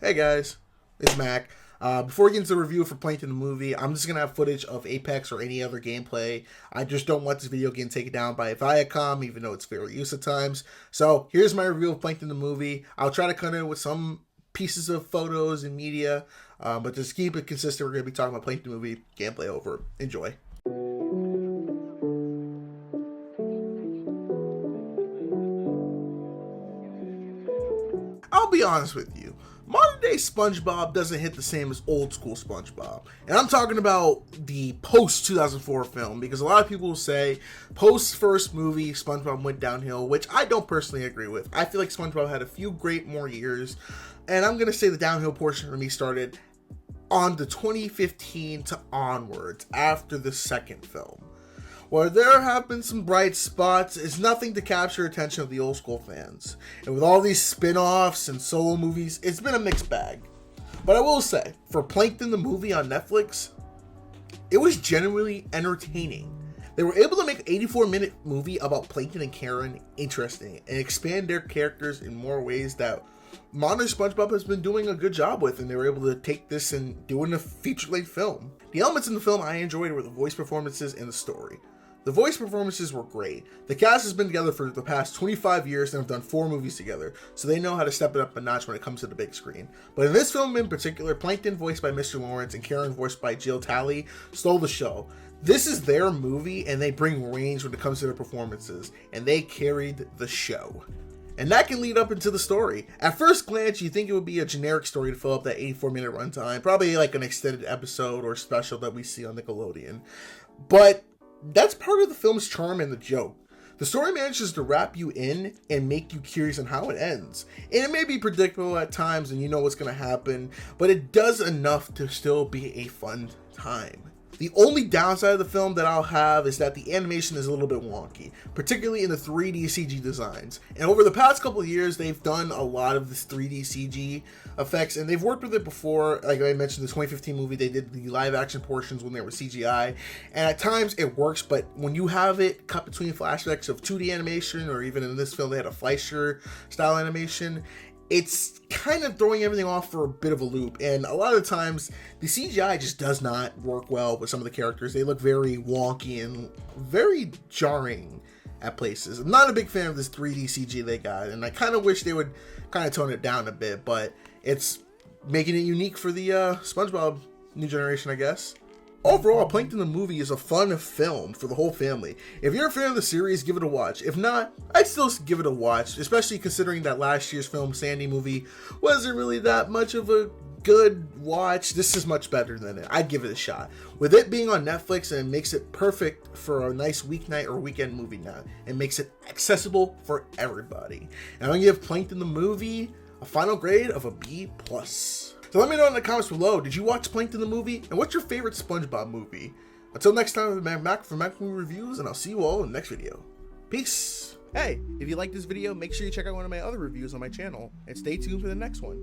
Hey guys, it's Mac. Before we get into the review for Plankton the movie, I'm just going to have footage of Apex or any other gameplay. I just don't want this video getting taken down by Viacom, even though it's fairly used at times. So here's my review of Plankton the movie. I'll try to cut in with some pieces of photos and media, but just keep it consistent. We're going to be talking about Plankton the movie, gameplay over. Enjoy. I'll be honest with you. Modern day SpongeBob doesn't hit the same as old school SpongeBob. And I'm talking about the post 2004 film, because a lot of people will say post first movie SpongeBob went downhill, which I don't personally agree with. I feel like SpongeBob had a few great more years, and I'm going to say the downhill portion for me started on the 2015 to onwards after the second film. While there have been some bright spots, it's nothing to capture attention of the old school fans. And with all these spin-offs and solo movies, it's been a mixed bag. But I will say, for Plankton the movie on Netflix, it was genuinely entertaining. They were able to make an 84-minute movie about Plankton and Karen interesting and expand their characters in more ways that modern SpongeBob has been doing a good job with, and they were able to take this and do it in a feature-length film. The elements in the film I enjoyed were the voice performances and the story. The voice performances were great. The cast has been together for the past 25 years and have done 4 movies together, so they know how to step it up a notch when it comes to the big screen. But in this film in particular, Plankton, voiced by Mr. Lawrence, and Karen, voiced by Jill Talley, stole the show. This is their movie, and they bring range when it comes to their performances, and they carried the show. And that can lead up into the story. At first glance, you think it would be a generic story to fill up that 84-minute runtime, probably like an extended episode or special that we see on Nickelodeon. But that's part of the film's charm and the joke. The story manages to wrap you in and make you curious on how it ends. And it may be predictable at times and you know what's going to happen, but it does enough to still be a fun time. The only downside of the film that I'll have is that the animation is a little bit wonky, particularly in the 3D CG designs. And over the past couple of years, they've done a lot of this 3D CG effects, and they've worked with it before. Like I mentioned, the 2015 movie, they did the live action portions when they were CGI, and at times it works, but when you have it cut between flashbacks of 2D animation, or even in this film they had a Fleischer style animation, it's kind of throwing everything off for a bit of a loop. And a lot of the times the CGI just does not work well with some of the characters. They look very wonky and very jarring at places. I'm not a big fan of this 3D CG they got, and I kind of wish they would kind of tone it down a bit, but it's making it unique for the SpongeBob new generation, I guess. Overall, Plankton the movie is a fun film for the whole family. If you're a fan of the series, give it a watch. If not, I'd still give it a watch, especially considering that last year's film, Sandy movie, wasn't really that much of a good watch. This is much better than it. I'd give it a shot. With it being on Netflix, and it makes it perfect for a nice weeknight or weekend movie night. It makes it accessible for everybody. And I'm going to give Plankton the movie a final grade of a B+. So let me know in the comments below, did you watch Plankton the movie? And what's your favorite SpongeBob movie? Until next time, I'm Mac from Mac Movie Reviews, and I'll see you all in the next video. Peace! Hey, if you like this video, make sure you check out one of my other reviews on my channel, and stay tuned for the next one.